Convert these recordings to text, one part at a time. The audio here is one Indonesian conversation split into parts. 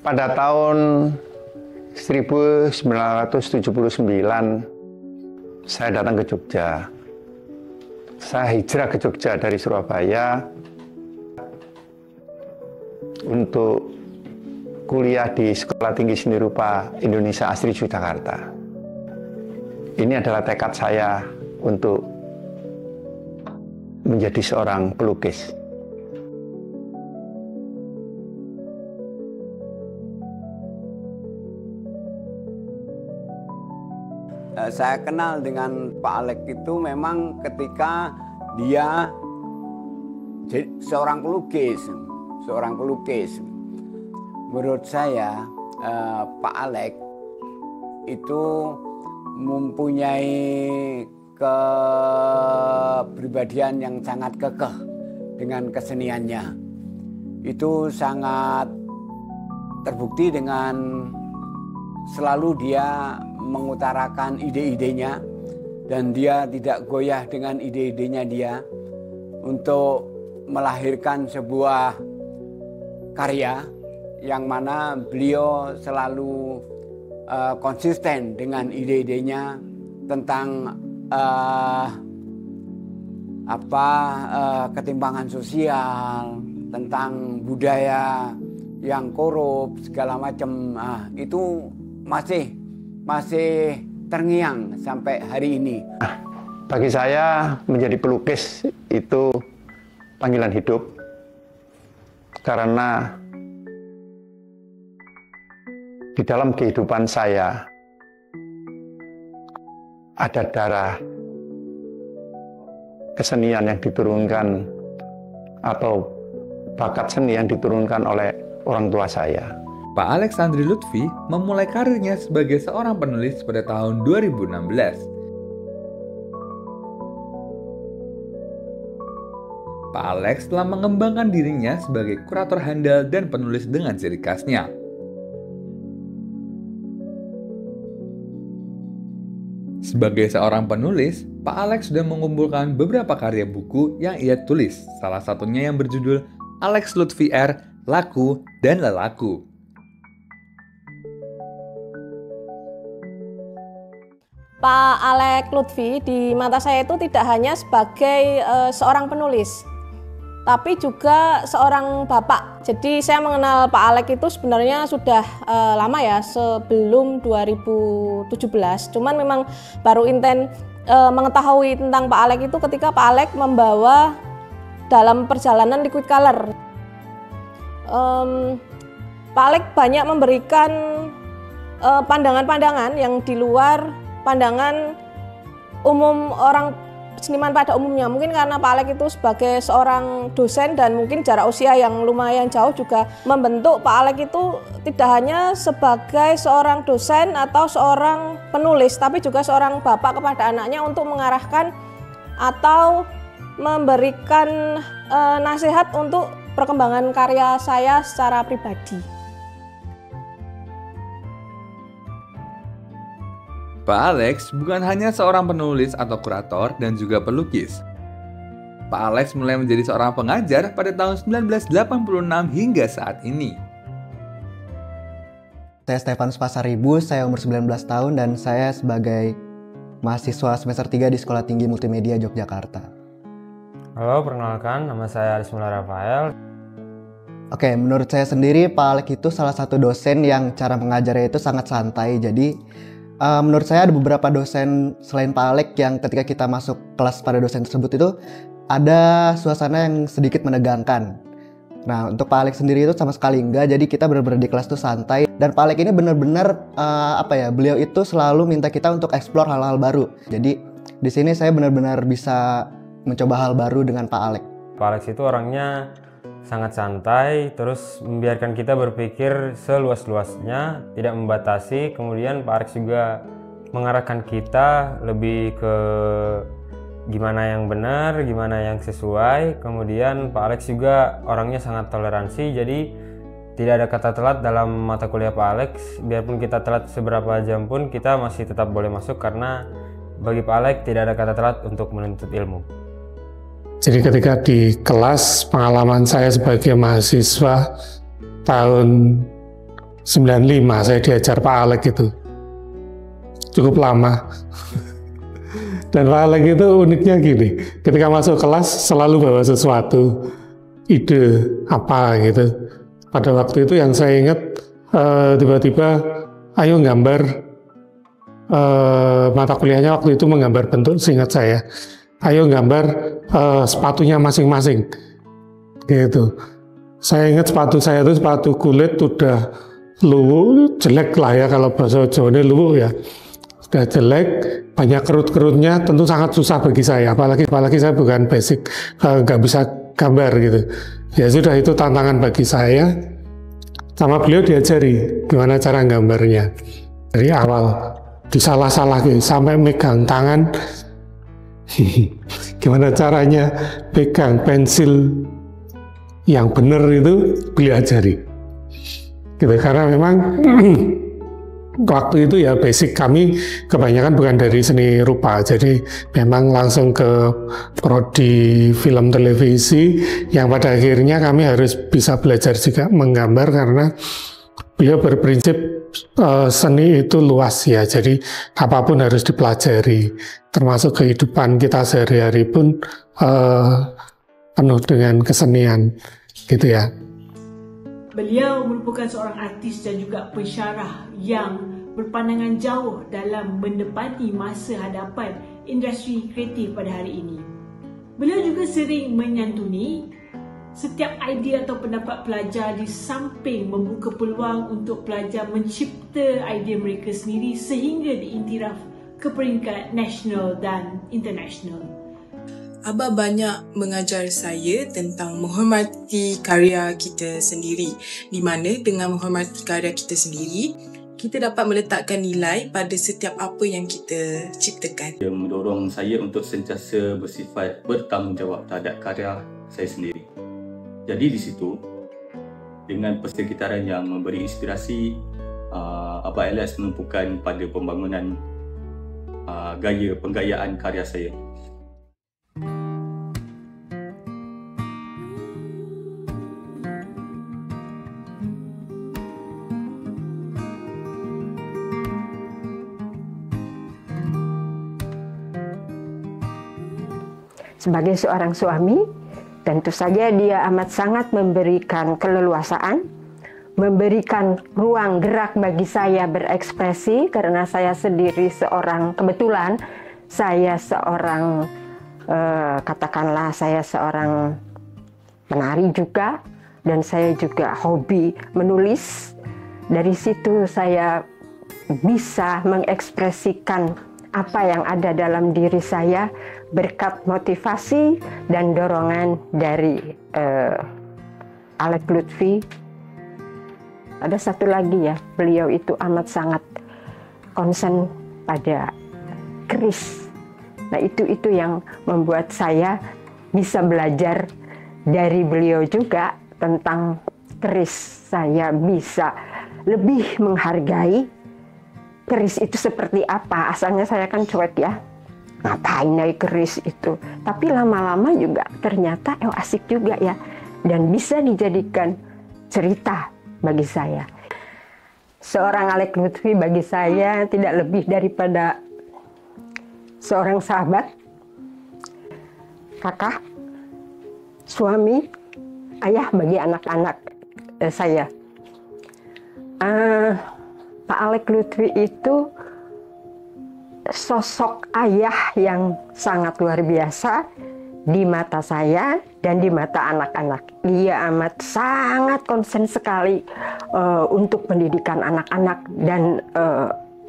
Pada tahun 1979 saya datang ke Jogja. Saya hijrah ke Jogja dari Surabaya untuk kuliah di Sekolah Tinggi Seni Rupa Indonesia Asri Yogyakarta. Ini adalah tekad saya untuk menjadi seorang pelukis. Saya kenal dengan Pak Alex itu memang ketika dia seorang pelukis. Menurut saya Pak Alex itu mempunyai kepribadian yang sangat kekeh dengan keseniannya. Itu sangat terbukti dengan selalu dia mengutarakan ide-idenya, dan dia tidak goyah dengan ide-idenya dia untuk melahirkan sebuah karya yang mana beliau selalu konsisten dengan ide-idenya tentang ketimpangan sosial, tentang budaya yang korup segala macam. Itu masih terngiang sampai hari ini. Bagi saya menjadi pelukis itu panggilan hidup, karena di dalam kehidupan saya ada darah kesenian yang diturunkan atau bakat seni yang diturunkan oleh orang tua saya. Pak Alex Andri Lutfi memulai karirnya sebagai seorang penulis pada tahun 2016. Pak Alex telah mengembangkan dirinya sebagai kurator handal dan penulis dengan ciri khasnya. Sebagai seorang penulis, Pak Alex sudah mengumpulkan beberapa karya buku yang ia tulis, salah satunya yang berjudul Alex Lutfi R, Laku dan Lelaku. Pak Alex Lutfi di mata saya itu tidak hanya sebagai seorang penulis, tapi juga seorang bapak. Jadi saya mengenal Pak Alex itu sebenarnya sudah lama ya, sebelum 2017. Cuman memang baru inten mengetahui tentang Pak Alex itu ketika Pak Alex membawa dalam perjalanan Liquid Color. Pak Alex banyak memberikan pandangan-pandangan yang di luar pandangan umum orang seniman pada umumnya. Mungkin karena Pak Alex itu sebagai seorang dosen dan mungkin jarak usia yang lumayan jauh juga membentuk Pak Alex itu tidak hanya sebagai seorang dosen atau seorang penulis, tapi juga seorang bapak kepada anaknya untuk mengarahkan atau memberikan nasihat untuk perkembangan karya saya secara pribadi. Pak Alex bukan hanya seorang penulis atau kurator dan juga pelukis. Pak Alex mulai menjadi seorang pengajar pada tahun 1986 hingga saat ini. Saya Stefanus Pasaribu, saya umur 19 tahun dan saya sebagai mahasiswa semester 3 di Sekolah Tinggi Multimedia Yogyakarta. Halo, perkenalkan, nama saya Arismula Rafael. Oke, menurut saya sendiri Pak Alex itu salah satu dosen yang cara mengajarnya itu sangat santai. Jadi menurut saya ada beberapa dosen selain Pak Alex yang ketika kita masuk kelas pada dosen tersebut itu ada suasana yang sedikit menegangkan. Nah, untuk Pak Alex sendiri itu sama sekali enggak. Jadi kita benar-benar di kelas itu santai. Dan Pak Alex ini benar-benar beliau itu selalu minta kita untuk explore hal-hal baru. Jadi di sini saya benar-benar bisa mencoba hal baru dengan Pak Alex. Pak Alex itu orangnya sangat santai, terus membiarkan kita berpikir seluas-luasnya, tidak membatasi. Kemudian Pak Alex juga mengarahkan kita lebih ke gimana yang benar, gimana yang sesuai. Kemudian Pak Alex juga orangnya sangat toleransi, jadi tidak ada kata telat dalam mata kuliah Pak Alex. Biarpun kita telat seberapa jam pun, kita masih tetap boleh masuk karena bagi Pak Alex tidak ada kata telat untuk menuntut ilmu. Jadi ketika di kelas, pengalaman saya sebagai mahasiswa tahun 95 saya diajar Pak Alek itu. Cukup lama. Dan Pak Alek itu uniknya gini, ketika masuk kelas selalu bawa sesuatu, ide apa gitu. Pada waktu itu yang saya ingat, tiba-tiba ayo gambar, mata kuliahnya waktu itu menggambar bentuk, seingat saya, ayo gambar sepatunya masing-masing gitu. Saya ingat sepatu saya itu sepatu kulit, udah luwuk, jelek lah ya, kalau bahasa Jawa ini luwuk ya, sudah jelek, banyak kerut-kerutnya, tentu sangat susah bagi saya, apalagi saya bukan basic, nggak bisa gambar gitu. Ya sudah, itu tantangan bagi saya. Sama beliau diajari gimana cara gambarnya dari awal, disalah-salah gitu, sampai megang tangan. Gimana caranya pegang pensil yang benar itu beliau ajari gitu, karena memang waktu itu ya basic kami kebanyakan bukan dari seni rupa, jadi memang langsung ke prodi film televisi yang pada akhirnya kami harus bisa belajar juga menggambar, karena beliau berprinsip seni itu luas ya, jadi apapun harus dipelajari, termasuk kehidupan kita sehari-hari pun penuh dengan kesenian gitu ya. Beliau merupakan seorang artis dan juga pensyarah yang berpandangan jauh dalam mendepati masa hadapan industri kreatif pada hari ini. Beliau juga sering menyantuni setiap idea atau pendapat pelajar, di samping membuka peluang untuk pelajar mencipta idea mereka sendiri sehingga diiktiraf ke peringkat nasional dan internasional. Abah banyak mengajar saya tentang menghormati karya kita sendiri, di mana dengan menghormati karya kita sendiri, kita dapat meletakkan nilai pada setiap apa yang kita ciptakan. Dia mendorong saya untuk sentiasa bersifat bertanggungjawab terhadap karya saya sendiri. Jadi di situ, dengan persekitaran yang memberi inspirasi, Abah Alex menumpukan pada pembangunan gaya penggayaan karya saya. Sebagai seorang suami, tentu saja dia amat sangat memberikan keleluasaan, memberikan ruang gerak bagi saya berekspresi, karena saya sendiri kebetulan saya seorang, katakanlah saya seorang penari juga, dan saya juga hobi menulis. Dari situ saya bisa mengekspresikan apa yang ada dalam diri saya berkat motivasi dan dorongan dari Alek Lutfi. Ada satu lagi ya, beliau itu amat sangat concern pada keris. Nah itu yang membuat saya bisa belajar dari beliau juga tentang keris. Saya bisa lebih menghargai keris itu seperti apa. Asalnya saya kan cuek ya, ngapain naik keris itu, tapi lama-lama juga ternyata asik juga ya, dan bisa dijadikan cerita bagi saya. Seorang Alek Lutfi bagi saya tidak lebih daripada seorang sahabat, kakak, suami, ayah bagi anak-anak saya. Pak Alek Lutfi itu sosok ayah yang sangat luar biasa di mata saya dan di mata anak-anak. Dia amat sangat konsen sekali untuk pendidikan anak-anak dan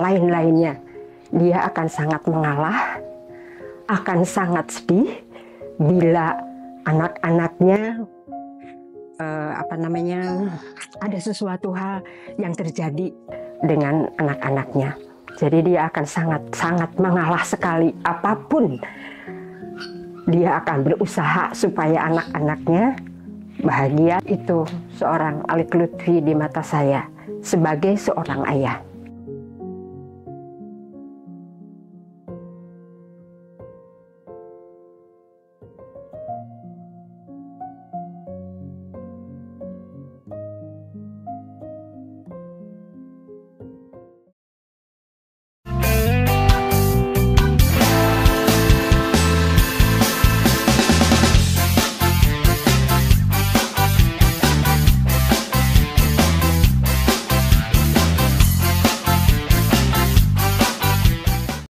lain-lainnya. Dia akan sangat mengalah, akan sangat sedih bila anak-anaknya ada sesuatu hal yang terjadi dengan anak-anaknya. Jadi dia akan sangat mengalah sekali. Apapun dia akan berusaha supaya anak-anaknya bahagia. Itu seorang Alek Lutfi di mata saya sebagai seorang ayah.